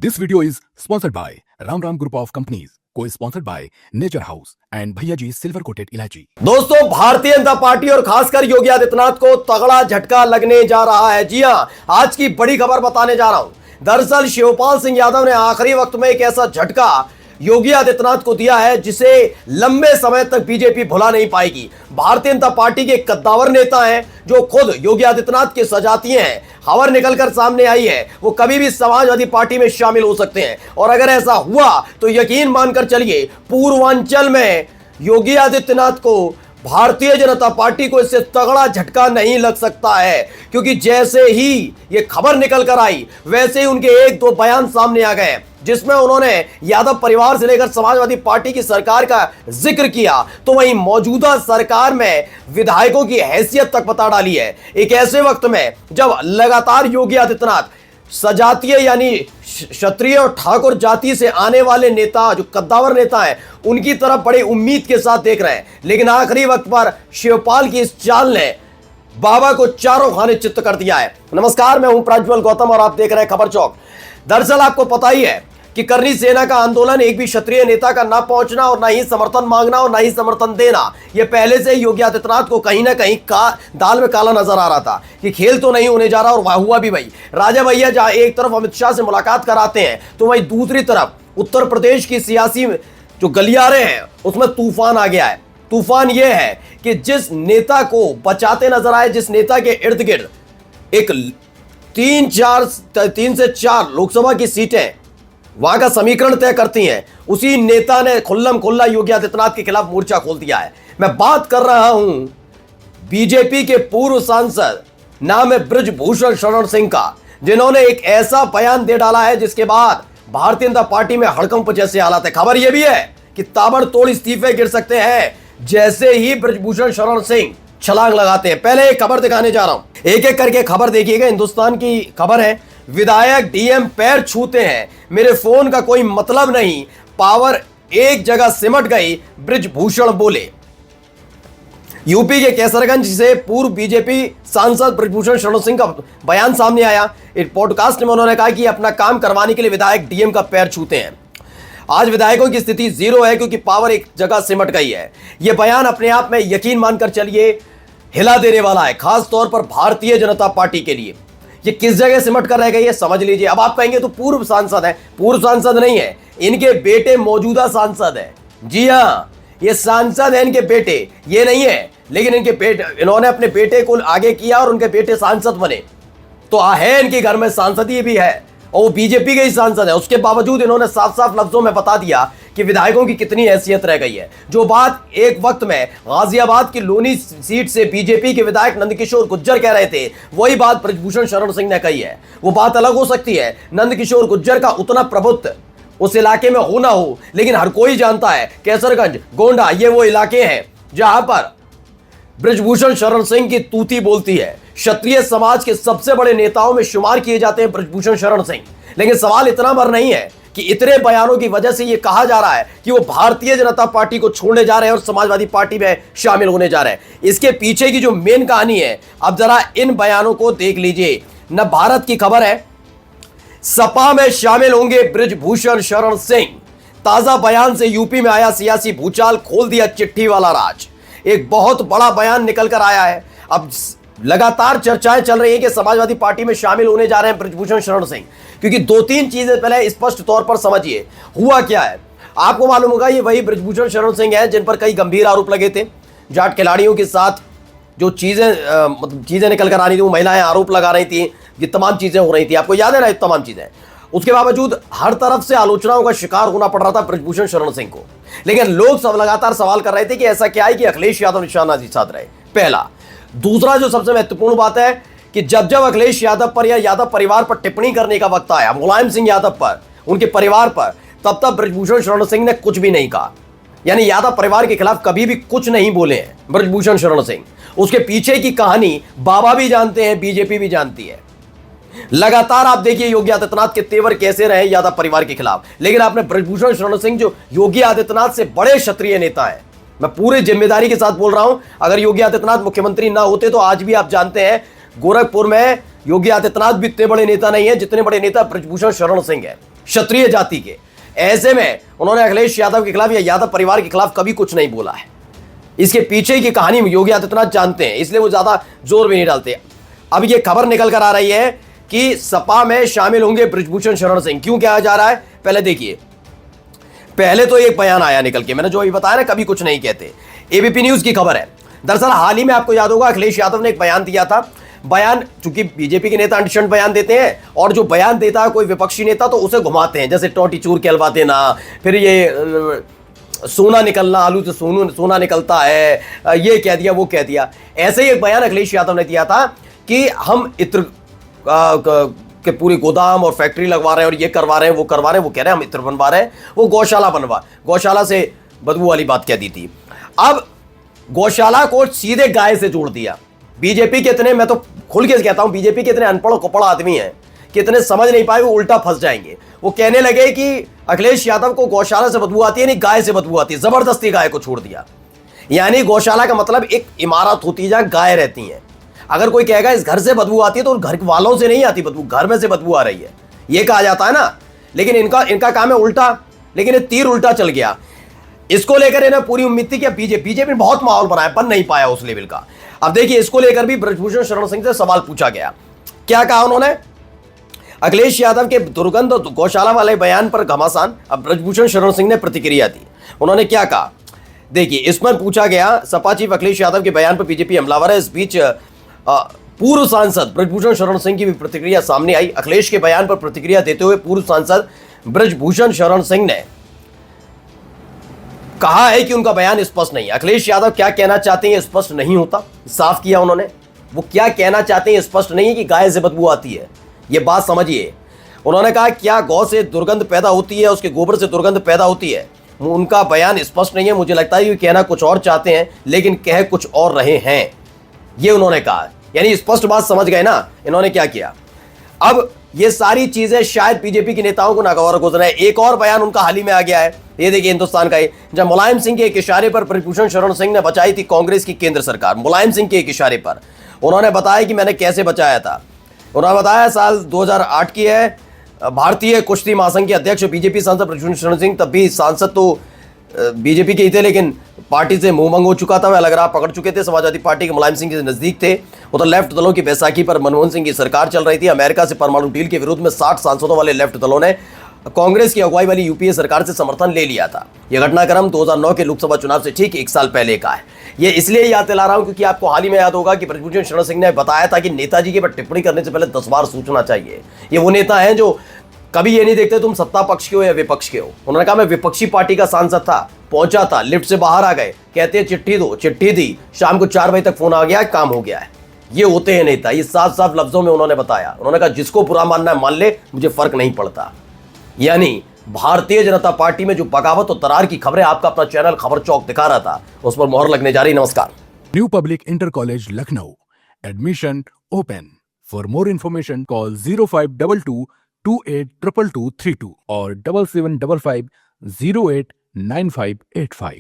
This video is sponsored by Ram Ram Group of Companies, co-sponsored by Nature House and भैया G silver coated इलायची। दोस्तों, Bharatiya Janata party और खासकर योगी आदित्यनाथ को तगड़ा झटका लगने जा रहा है। जी हां, आज की बड़ी खबर बताने जा रहा हूं। दरअसल शिवपाल सिंह यादव ने आखिरी वक्त में एक ऐसा झटका योगी आदित्यनाथ को दिया है जिसे लंबे समय तक बीजेपी भुला नहीं पाएगी। भारतीय जनता पार्टी के कद्दावर नेता हैं जो खुद योगी आदित्यनाथ के सजातीय हैं। खबर निकलकर सामने आई है वो कभी भी समाजवादी पार्टी में शामिल हो सकते हैं, और अगर ऐसा हुआ तो यकीन मानकर चलिए पूर्वांचल में योगी आदित्यनाथ को, भारतीय जनता पार्टी को इससे तगड़ा झटका नहीं लग सकता है। क्योंकि जैसे ही ये खबर निकल कर आई वैसे ही उनके एक दो बयान सामने आ गए जिसमें उन्होंने यादव परिवार से लेकर समाजवादी पार्टी की सरकार का जिक्र किया, तो वहीं मौजूदा सरकार में विधायकों की हैसियत तक बता डाली है। एक ऐसे वक्त में जब लगातार योगी आदित्यनाथ सजातीय यानी क्षत्रिय और ठाकुर जाति से आने वाले नेता, जो कद्दावर नेता हैं, उनकी तरफ बड़ी उम्मीद के साथ देख रहे हैं, लेकिन आखिरी वक्त पर शिवपाल की इस चाल ने बाबा को चारों खाने चित्त कर दिया है। नमस्कार, मैं हूं प्रज्वल गौतम और आप देख रहे हैं खबर चौक। दरअसल आपको पता ही है कि करनी सेना का आंदोलन एक भी क्षत्रिय नेता का ना पहुंचना और ना ही समर्थन मांगना और ना ही समर्थन देना, यह पहले से योगी आदित्यनाथ को कहीं ना कहीं दाल में काला नजर आ रहा था कि खेल तो नहीं होने जा रहा, और वह हुआ भी। भाई राजा भैया जहां एक तरफ अमित शाह से मुलाकात कराते हैं तो वहीं दूसरी तरफ उत्तर प्रदेश की सियासी जो गलियारे हैं उसमें तूफान आ गया है। तूफान यह है कि जिस नेता को बचाते नजर आए, जिस नेता के इर्द गिर्द एक 3 से 4 लोकसभा की सीटें वहां का समीकरण तय करती हैं, उसी नेता ने खुल्लम खुल्ला योगी आदित्यनाथ के खिलाफ मोर्चा खोल दिया है। मैं बात कर रहा हूं बीजेपी के पूर्व सांसद, नाम है बृजभूषण शरण सिंह का, जिन्होंने एक ऐसा बयान दे डाला है जिसके बाद भारतीय जनता पार्टी में हड़कंप जैसे हालात है। खबर यह भी है कि ताबड़तोड़ इस्तीफे गिर सकते हैं जैसे ही बृजभूषण शरण सिंह छलांग लगाते हैं। पहले एक खबर दिखाने जा रहा हूं, एक एक करके खबर देखिएगा। हिंदुस्तान की खबर है, विधायक डीएम पैर छूते हैं, मेरे फोन का कोई मतलब नहीं, पावर एक जगह सिमट गई, बृजभूषण बोले। यूपी के कैसरगंज से पूर्व बीजेपी सांसद बृजभूषण शरण सिंह का बयान सामने आया। एक पॉडकास्ट में उन्होंने कहा कि अपना काम करवाने के लिए विधायक डीएम का पैर छूते हैं। आज विधायकों की स्थिति जीरो है क्योंकि पावर एक जगह सिमट गई है। यह बयान अपने आप में यकीन मानकर चलिए हिला देने वाला है, खास तौर पर भारतीय जनता पार्टी के लिए। ये किस जगह सिमट कर रह गई है समझ लीजिए। अब आप कहेंगे तो पूर्व सांसद है, पूर्व सांसद नहीं है, इनके बेटे मौजूदा सांसद है। जी हाँ, ये सांसद है इनके बेटे, ये नहीं है, लेकिन इनके बेटे, इन्होंने अपने बेटे को आगे किया और उनके बेटे सांसद बने, तो है इनके घर में सांसद भी है और वो बीजेपी के ही सांसद है। उसके बावजूद इन्होंने साफ साफ लफ्जों में बता दिया कि विधायकों की कितनी हैसियत रह गई है। जो बात एक वक्त में गाजियाबाद की लोनी सीट से बीजेपी के विधायक नंदकिशोर गुज्जर कह रहे थे, वही बात बृजभूषण शरण सिंह ने कही है। वो बात अलग हो सकती है, नंदकिशोर गुज्जर का उतना प्रभुत्व उस इलाके में हो ना हो, लेकिन हर कोई जानता है कैसरगंज, गोंडा, ये वो इलाके हैं जहां पर बृजभूषण शरण सिंह की तूती बोलती है। क्षत्रिय समाज के सबसे बड़े नेताओं में शुमार किए जाते हैं बृजभूषण शरण सिंह। लेकिन सवाल इतना भर नहीं है कि इतने बयानों की वजह से यह कहा जा रहा है कि वो भारतीय जनता पार्टी को छोड़ने जा रहे हैं और समाजवादी पार्टी में शामिल होने जा रहे हैं। इसके पीछे की जो मेन कहानी है, अब जरा इन बयानों को देख लीजिए। न भारत की खबर है, सपा में शामिल होंगे बृजभूषण शरण सिंह। ताजा बयान से यूपी में आया सियासी भूचाल, खोल दिया चिट्ठी वाला राज। एक बहुत बड़ा बयान निकल कर आया है। अब लगातार चर्चाएं चल रही है कि समाजवादी पार्टी में शामिल होने जा रहे हैं बृजभूषण शरण सिंह, क्योंकि 2-3 चीजें पहले स्पष्ट तौर पर समझिए हुआ क्या है। आपको मालूम होगा ये वही बृजभूषण शरण सिंह है जिन पर कई गंभीर आरोप लगे थे। जाट खिलाड़ियों के साथ जो चीजें निकल कर आ रही थी, वो महिलाएं आरोप लगा रही थी, ये तमाम चीजें हो रही थी, आपको याद है ना, ये तमाम चीजें। उसके बावजूद हर तरफ से आलोचनाओं का शिकार होना पड़ रहा था बृजभूषण शरण सिंह को। लेकिन लोग सब लगातार सवाल कर रहे थे कि ऐसा क्या है कि अखिलेश यादव निशाना साध रहे, पहला। दूसरा जो सबसे महत्वपूर्ण बात है कि जब जब अखिलेश यादव पर या यादव परिवार पर टिप्पणी करने का वक्त आया, मुलायम सिंह यादव पर, उनके परिवार पर, तब तब बृजभूषण शरण सिंह ने कुछ भी नहीं कहा। यानी यादव परिवार के खिलाफ कभी भी कुछ नहीं बोले हैं बृजभूषण शरण सिंह। उसके पीछे की कहानी बाबा भी जानते हैं, बीजेपी भी जानती है। लगातार आप देखिए योगी आदित्यनाथ के तेवर कैसे रहे यादव परिवार के खिलाफ, लेकिन आपने बृजभूषण शरण सिंह जो योगी आदित्यनाथ से बड़े क्षत्रिय नेता है, मैं पूरी जिम्मेदारी के साथ बोल रहा हूं, अगर योगी आदित्यनाथ मुख्यमंत्री ना होते तो आज भी आप जानते हैं गोरखपुर में योगी आदित्यनाथ भी इतने बड़े नेता नहीं है जितने बड़े नेता बृजभूषण शरण सिंह है। क्षत्रिय जाति के। ऐसे में उन्होंने अखिलेश यादव के खिलाफ या यादव परिवार के खिलाफ कभी कुछ नहीं बोला है। इसके पीछे की कहानी योगी आदित्यनाथ जानते हैं, इसलिए वो ज्यादा जोर भी नहीं डालते। अब ये खबर निकल कर आ रही है कि सपा में शामिल होंगे बृजभूषण शरण सिंह। क्यों कहा जा रहा है, पहले देखिए। पहले तो एक बयान आया निकल के, मैंने जो अभी बताया ना, कभी कुछ नहीं कहते, एबीपी न्यूज की खबर है। दरअसल हाल ही में आपको याद होगा अखिलेश यादव ने एक बयान दिया था। बयान, चूंकि बीजेपी के नेता अंशंट बयान देते हैं और जो बयान देता है कोई विपक्षी नेता तो उसे घुमाते हैं, जैसे टोटी चूर के हलवा देना, फिर ये सोना निकलना, आलू से सोना निकलता है, ये कह दिया वो कह दिया। ऐसे ही एक बयान अखिलेश यादव ने दिया था कि हम इत्र के पूरे गोदाम और फैक्ट्री लगवा रहे हैं और ये करवा रहे हैं वो करवा रहे हैं, वो कह रहे हैं हम इत्र बनवा रहे हैं, वो गौशाला से बदबू वाली बात कह दी थी। अब गौशाला को सीधे गाय से जोड़ दिया। बीजेपी के इतने, मैं तो खुल के कहता हूं, बीजेपी के इतने अनपढ़ कपड़ आदमी हैं कि इतने समझ नहीं पाए, वो उल्टा फंस जाएंगे। वो कहने लगे कि अखिलेश यादव को गौशाला से बदबू आती है, नहीं गाय से बदबू आती है, जबरदस्ती गाय को छोड़ दिया। यानी गौशाला का मतलब एक इमारत होती है जहां गाय रहती हैं। अगर कोई कहेगा इस घर से बदबू आती है तो घर वालों से नहीं आती बदबू, घर में से बदबू आ रही है, ये कहा जाता है ना। लेकिन इनका काम है उल्टा, लेकिन ये तीर उल्टा चल गया। इसको लेकर इन्हें पूरी उम्मीद थी कि बीजेपी ने बहुत माहौल बनाया, बन नहीं पाया उस लेवल का। अब देखिए, इसको लेकर भी बृजभूषण शरण सिंह से सवाल पूछा गया। क्या कहा उन्होंने, अखिलेश यादव के दुर्गंध गौशाला वाले बयान पर घमासान। अब बृजभूषण शरण सिंह ने प्रतिक्रिया दी। उन्होंने क्या कहा, देखिए, इस पर पूछा गया सपा चीफ अखिलेश यादव के बयान पर बीजेपी हमलावर है। इस बीच पूर्व सांसद बृजभूषण शरण सिंह की भी प्रतिक्रिया सामने आई। अखिलेश के बयान पर प्रतिक्रिया देते हुए पूर्व सांसद बृजभूषण शरण सिंह ने कहा है कि उनका बयान स्पष्ट नहीं है। अखिलेश यादव क्या कहना चाहते हैं स्पष्ट नहीं होता, साफ किया उन्होंने। वो क्या कहना चाहते हैं स्पष्ट नहीं है कि गाय से बदबू आती है, ये बात समझिए। उन्होंने कहा क्या गौ से दुर्गंध पैदा होती है, उसके गोबर से दुर्गंध पैदा होती है। उनका बयान स्पष्ट नहीं है। मुझे लगता है ये कहना कुछ और चाहते हैं लेकिन कह कुछ और रहे हैं, ये उन्होंने कहा। यानी स्पष्ट बात समझ गए ना इन्होंने क्या किया। अब ये सारी चीजें शायद बीजेपी के नेताओं को नागवार गुजरा है। एक और बयान उनका हाल ही में आ गया है, ये देखिए हिंदुस्तान का ही, जब मुलायम सिंह के एक इशारे पर बृजभूषण शरण सिंह ने बचाई थी कांग्रेस की केंद्र सरकार। मुलायम सिंह के एक इशारे पर उन्होंने बताया कि मैंने कैसे बचाया था। उन्होंने बताया साल 2008 की है, भारतीय कुश्ती महासंघ के अध्यक्ष बीजेपी सांसद बृजभूषण शरण सिंह, तब भी सांसद तो बीजेपी के ही थे लेकिन पार्टी से मुंहभंग हो चुका था, वह लग रहा पकड़ चुके थे। समाजवादी पार्टी के मुलायम सिंह के नजदीक थे। उधर लेफ्ट दलों की बैसाखी पर मनमोहन सिंह की सरकार चल रही थी। अमेरिका से परमाणु डील के विरोध में 60 सांसदों वाले लेफ्ट दलों ने कांग्रेस की अगुवाई वाली यूपीए सरकार से समर्थन ले लिया था। यह घटनाक्रम 2009 के लोकसभा चुनाव से ठीक 1 साल पहले का है। ये इसलिए याद दिला रहा हूं क्योंकि आपको हाल ही में याद होगा कि बृजभूषण शरण सिंह ने बताया था कि नेताजी के पर टिप्पणी करने से पहले 10 बार सोचना चाहिए। ये वो नेता हैं जो कभी ये नहीं देखते तुम सत्ता पक्ष के हो या विपक्ष के हो। उन्होंने कहा मैं विपक्षी पार्टी का सांसद था, पहुंचा था, लिफ्ट से बाहर आ गए, कहते हैं चिट्ठी दो, चिट्ठी दी, शाम को 4 बजे तक फोन आ गया, काम हो गया है। ये होते हैं नेता। ये साफ साफ लफ्जों में उन्होंने बताया। उन्होंने कहा जिसको बुरा मानना है मान ले, मुझे फर्क नहीं पड़ता। यानी भारतीय जनता पार्टी में जो बगावत और दरार की खबरें आपका अपना चैनल खबर चौक दिखा रहा था, उस पर मोहर लगने जा रही। नमस्कार। New public inter college Lucknow, admission open. For more information call 0522 282232 और 7755 089585।